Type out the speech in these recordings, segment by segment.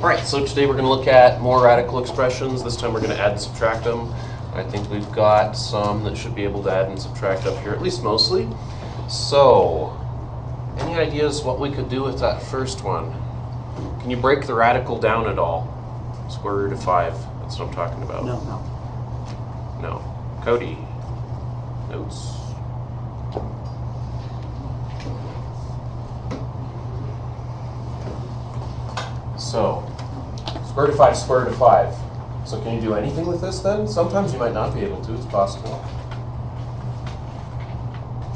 Alright, so today we're going to look at more radical expressions. This time we're going to add and subtract them. I think we've got some that should be able to add and subtract up here, at least mostly. So, any ideas what we could do with that first one? Can you break the radical down at all? Square root of 5, that's what I'm talking about. No. No. Cody? Notes? So, square root of 5, square root of 5. So can you do anything with this then? Sometimes you might not be able to, it's possible.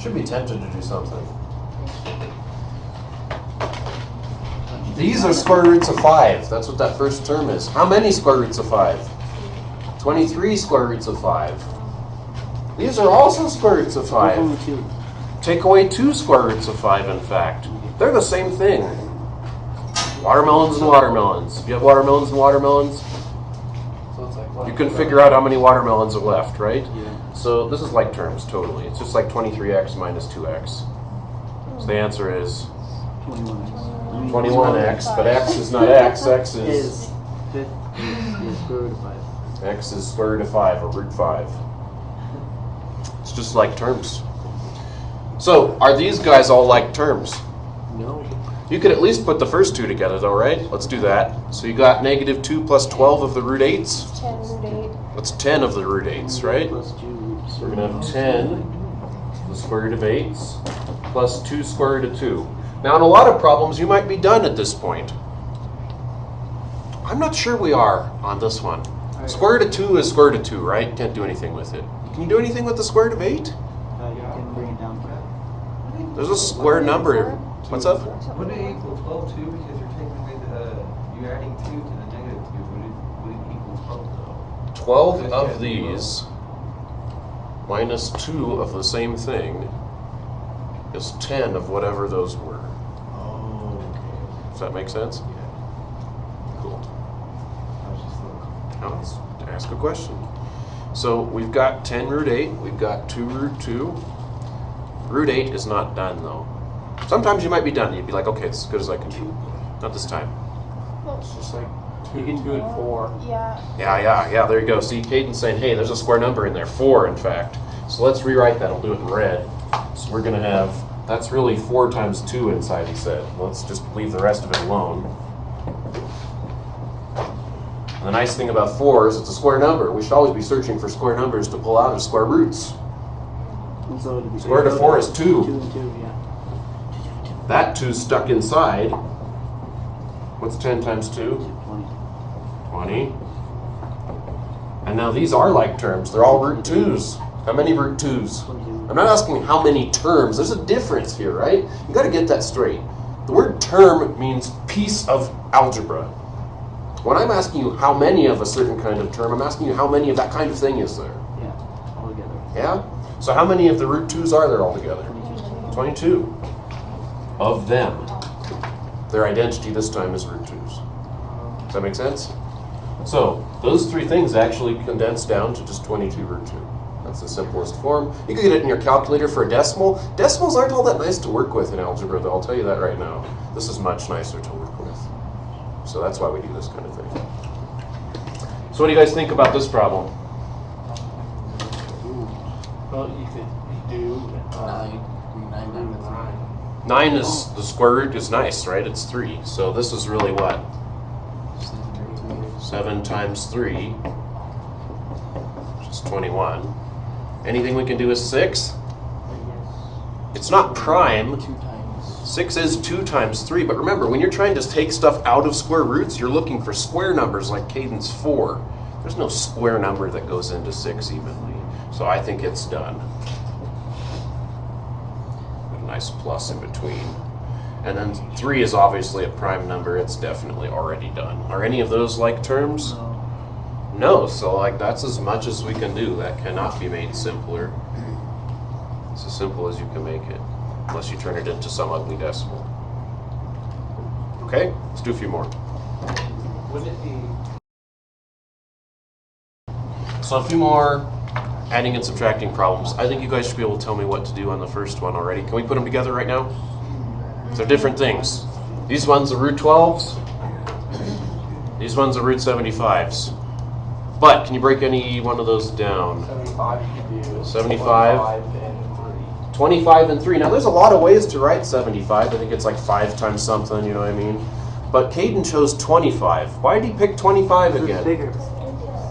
Should be tempted to do something. These are square roots of 5. That's what that first term is. How many square roots of 5? 23 square roots of 5. These are also square roots of 5. Take away 2 square roots of 5, in fact. They're the same thing. Watermelons and watermelons. If you have watermelons and watermelons, you can figure out how many watermelons are left, right? Yeah. So this is like terms, totally. It's just like 23x minus 2x. So the answer is 21x, but x is not x. X is square root of 5. x is square root of 5, or root 5. It's just like terms. So are these guys all like terms? No. You could at least put the first two together though, right? Let's do that. So you got negative 2 plus 12 of the root 8s. 10 root 8. That's 10 of the root 8s, right? Plus 2. So we're going to have 10, the square root of 8s, plus 2 square root of 2. Now in a lot of problems you might be done at this point. I'm not sure we are on this one. Square root of 2 is square root of 2, right? Can't do anything with it. Can you do anything with the square root of 8? You can bring it down. There's a square number. What's up? Would it equal 12 too? Because you're taking away you're adding 2 to the negative 2. Would it equal 12 though? 12 of these minus 2 of the same thing is 10 of whatever those were. Oh, okay. Does that make sense? Yeah. Cool. I was just looking. Now let's ask a question. So we've got 10 root 8, we've got 2 root 2. Root 8 is not done though. Sometimes you might be done. You'd be like, okay, it's as good as I can do. Not this time. It's just like you can do it 4. Yeah. Yeah, there you go. See, Caden's saying, hey, there's a square number in there. 4, in fact. So let's rewrite that. I'll do it in red. So we're going to have, that's really 4 times 2 inside, he said. Let's just leave the rest of it alone. And the nice thing about 4 is it's a square number. We should always be searching for square numbers to pull out of square roots. And so it'd be Square root of 4 is 2. 2 and 2, yeah. That 2's stuck inside. What's 10 times 2? 20. And now these are like terms. They're all root 2's. How many root 2's? 22. I'm not asking how many terms. There's a difference here, right? You got to get that straight. The word term means piece of algebra. When I'm asking you how many of a certain kind of term, I'm asking you how many of that kind of thing is there. Yeah, all together. Yeah? So how many of the root 2's are there altogether? 22. Of them. Their identity this time is root 2's. Does that make sense? So, those 3 things actually condense down to just 22 root 2. That's the simplest form. You can get it in your calculator for a decimal. Decimals aren't all that nice to work with in algebra, though, I'll tell you that right now. This is much nicer to work with. So that's why we do this kind of thing. So what do you guys think about this problem? Well, you could do 9 is, the square root is nice, right? It's 3. So this is really what? 7 times 3, which is 21. Anything we can do with 6? It's not prime. 2 times. 6 is 2 times 3, but remember, when you're trying to take stuff out of square roots, you're looking for square numbers like Caden's 4. There's no square number that goes into 6 evenly. So I think it's done. A nice plus in between. And then 3 is obviously a prime number. It's definitely already done. Are any of those like terms? No, so like that's as much as we can do. That cannot be made simpler. It's as simple as you can make it, unless you turn it into some ugly decimal. Okay, let's do a few more. Wouldn't it be? So a few more adding and subtracting problems. I think you guys should be able to tell me what to do on the first one already. Can we put them together right now? They're different things. These ones are root 12s. These ones are root 75s. But can you break any one of those down? 75 you can do. 75. 25 and 3. 25 and 3. Now there's a lot of ways to write 75. I think it's like 5 times something, you know what I mean? But Caden chose 25. Why did he pick 25 It's again? bigger.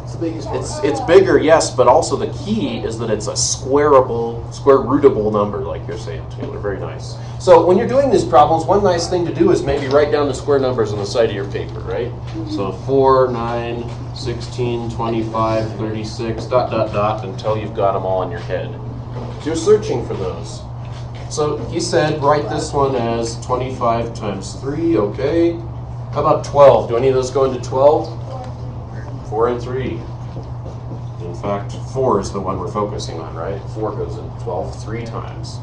It's the biggest one. It's bigger, yes, but also the key is that it's a square rootable number, like you're saying, Taylor. Very nice. So when you're doing these problems, one nice thing to do is maybe write down the square numbers on the side of your paper, right? So 4, 9, 16, 25, 36, ... until you've got them all in your head. So you're searching for those. So he said, write this one as 25 times 3, okay. How about 12? Do any of those go into 12? 4 and 3. In fact, 4 is the one we're focusing on, right? 4 goes into 12 3 times.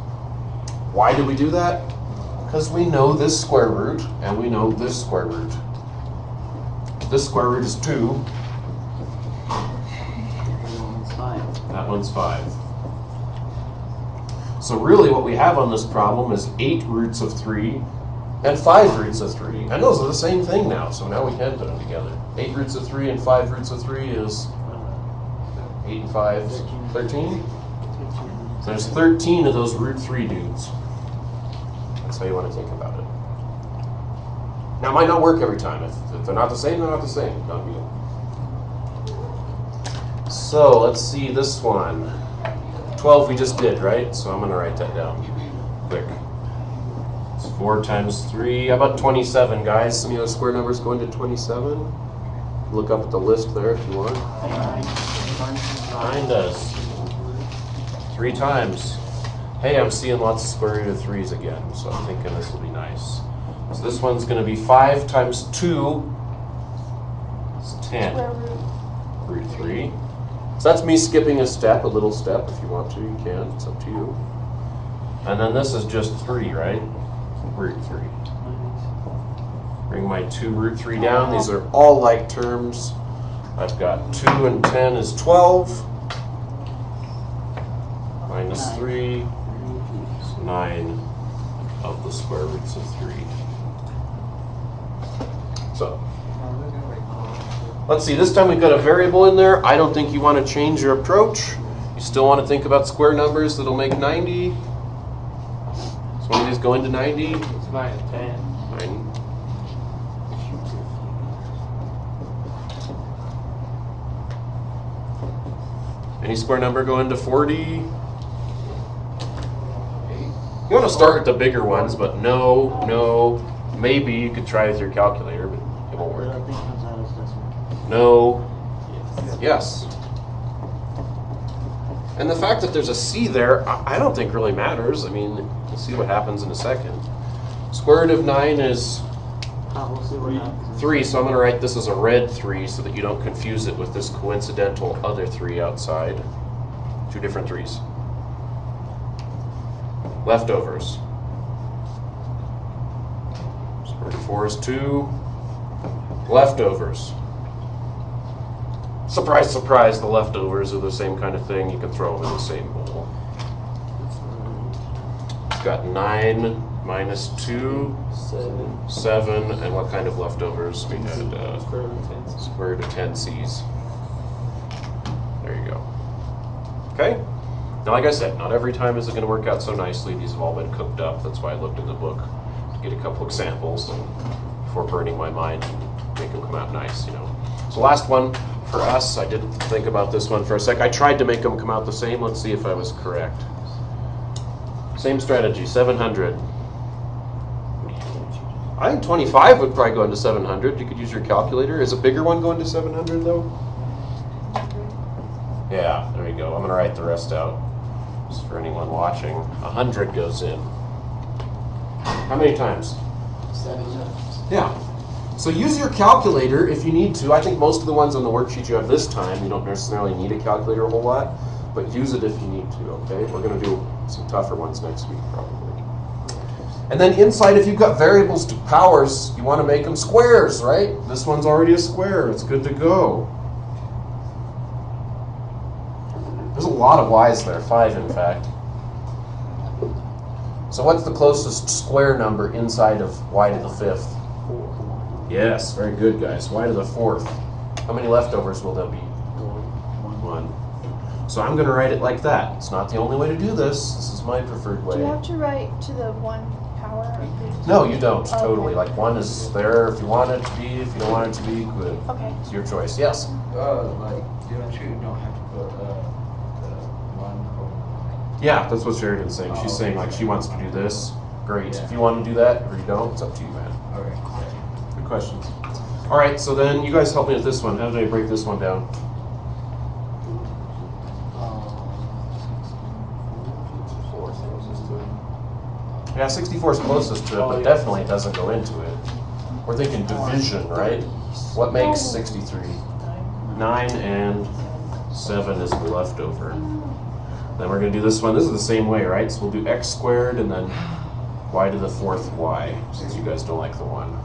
Why do we do that? Because we know this square root and we know this square root. This square root is 2. That one's 5. So really what we have on this problem is 8 roots of 3 and 5 roots of 3. And those are the same thing now, so now we can put them together. 8 roots of 3 and 5 roots of 3 is 8 and 5, 13? So there's 13 of those root 3 dudes. That's how you want to think about it. Now it might not work every time. If they're not the same, they're not the same. Not real. So let's see this one. 12 we just did, right? So I'm going to write that down quick. It's 4 times 3. How about 27, guys? Some of those square numbers go into 27. Look up at the list there if you want. 9 does. 3 times. Hey, I'm seeing lots of square root of 3s again, so I'm thinking this will be nice. So this one's going to be 5 times 2 is 10. Square root. Root 3. So that's me skipping a step, a little step. If you want to, you can. It's up to you. And then this is just 3, right? Root 3. Bring my 2 root 3 down. These are all like terms. I've got 2 and 10 is 12. Minus 3 is 9 of the square roots of 3. So, let's see, this time we've got a variable in there. I don't think you want to change your approach. You still want to think about square numbers that'll make 90. So one of these go into 90. It's 9 and 10. 9. Any square number go into 40? You want to start with the bigger ones, but no. Maybe you could try with your calculator, but it won't work. No. Yes. And the fact that there's a C there, I don't think really matters. I mean, we'll see what happens in a second. Square root of 9 is We'll see what happens. 3, so I'm going to write this as a red 3 so that you don't confuse it with this coincidental other 3 outside. 2 different 3s. Leftovers. Square root of 4 is 2. Leftovers. Surprise, surprise, the leftovers are the same kind of thing. You can throw them in the same bowl. It's got 9 minus 2, 7, and what kind of leftovers? We had square root of 10 C's. There you go. Okay? Now, like I said, not every time is it going to work out so nicely. These have all been cooked up. That's why I looked in the book to get a couple examples and before burning my mind and make them come out nice, you know. So last one for us, I did think about this one for a sec. I tried to make them come out the same. Let's see if I was correct. Same strategy, 700. I think 25 would probably go into 700. You could use your calculator. Is a bigger one going to 700 though? Yeah, there you go. I'm going to write the rest out. Just for anyone watching. 100 goes in. How many times? 7 times. Yeah. So use your calculator if you need to. I think most of the ones on the worksheet you have this time, you don't necessarily need a calculator a whole lot, but use it if you need to, okay? We're going to do some tougher ones next week, probably. And then inside, if you've got variables to powers, you want to make them squares, right? This one's already a square. It's good to go. There's a lot of y's there, 5 in fact. So what's the closest square number inside of y to the 5th? Yes, very good, guys. Y to the 4th. How many leftovers will there be? 1. So I'm going to write it like that. It's not the only way to do this. This is my preferred way. Do you have to write to the 1 power? Or No, you don't. Okay. Totally. Like 1 is there if you want it to be. If you don't want it to be, good. Okay. It's your choice. Yes. Like, you don't have to put the 1 over. Yeah, that's what Sheridan's saying. She's saying like she wants to do this. Great. If you want to do that or you don't, it's up to you, man. Okay. Good questions. All right, so then you guys help me with this one. How did I break this one down? Yeah, 64 is closest to it, but definitely doesn't go into it. We're thinking division, right? What makes 63? 9 and 7 is the leftover. Then we're going to do this one. This is the same way, right? So we'll do x squared and then y to the 4th y, since you guys don't like the 1.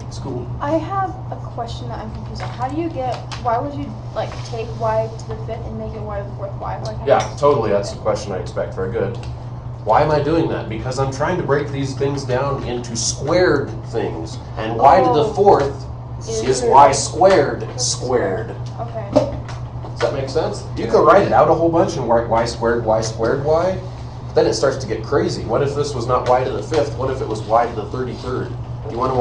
It's cool. I have a question that I'm confused on. How do you get, why would you like take y to the 5th and make it y to the 4th y? Like, how Yeah, do you- totally. That's the question I expect. Very good. Why am I doing that? Because I'm trying to break these things down into squared things. And y to the 4th is y squared squared. Okay. Does that make sense? You could write it out a whole bunch and write y squared y. Then it starts to get crazy. What if this was not y to the 5th? What if it was y to the 33rd? You want to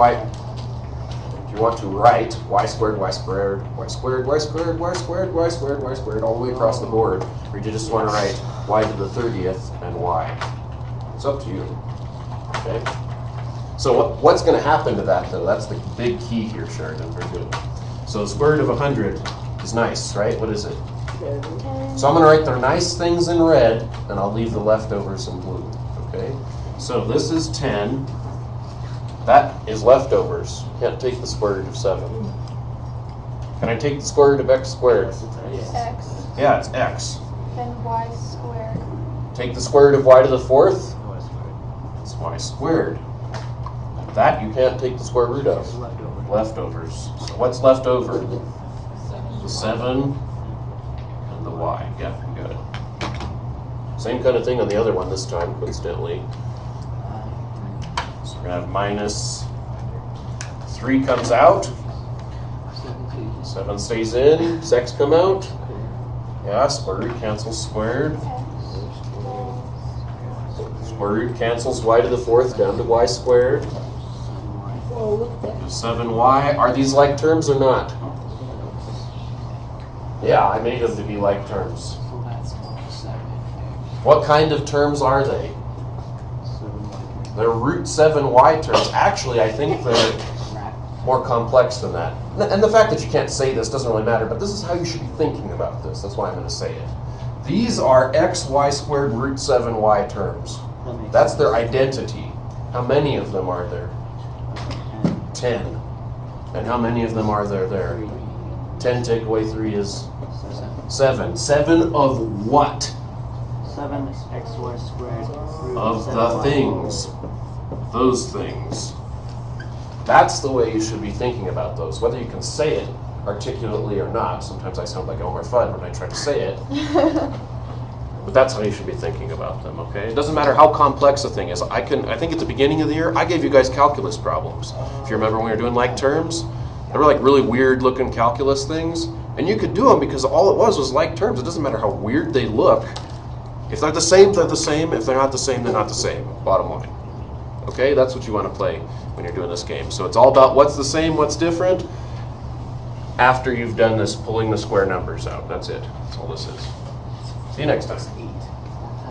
write y squared y squared y squared y squared y squared y squared y squared all the way across the board, or you just want to write y to the 30th and y. It's up to you. Okay. So what's going to happen to that though? That's the big key here, Sheridan. Very good. So the square root of 100 is nice, right? What is it? 10. So I'm going to write the nice things in red, and I'll leave the leftovers in blue. Okay. So this is 10. That is leftovers. Can't take the square root of 7. Can I take the square root of x squared? X. Yeah, it's x. Then y squared. Take the square root of y to the 4th? It's y squared. That you can't take the square root of. Leftovers. So what's left over? The 7 and the y. Yeah, you got it. Same kind of thing on the other one this time, coincidentally. So we're going to have minus 3 comes out. 7 stays in. 6 come out. Yeah, square root cancels squared. Square root cancels y to the 4th down to y squared. 7y. Are these like terms or not? Yeah, I made them to be like terms. What kind of terms are they? They're root 7y terms. Actually, I think they're more complex than that. And the fact that you can't say this doesn't really matter, but this is how you should be thinking about this. That's why I'm going to say it. These are xy squared root 7y terms. That's their identity. How many of them are there? 10. And how many of them are there? 10 take away 3 is 7. 7 of what? 7 is xy squared. root Of the 7y. things. Those things. That's the way you should be thinking about those. Whether you can say it articulately or not. Sometimes I sound like Elmer Fudd when I try to say it. But that's how you should be thinking about them, okay? It doesn't matter how complex a thing is. I think at the beginning of the year, I gave you guys calculus problems. If you remember when we were doing like terms, they were like really weird looking calculus things. And you could do them because all it was like terms. It doesn't matter how weird they look. If they're the same, they're the same. If they're not the same, they're not the same. Bottom line. Okay, that's what you want to play when you're doing this game. So it's all about what's the same, what's different, after you've done this, pulling the square numbers out. That's it. That's all this is. See you next time.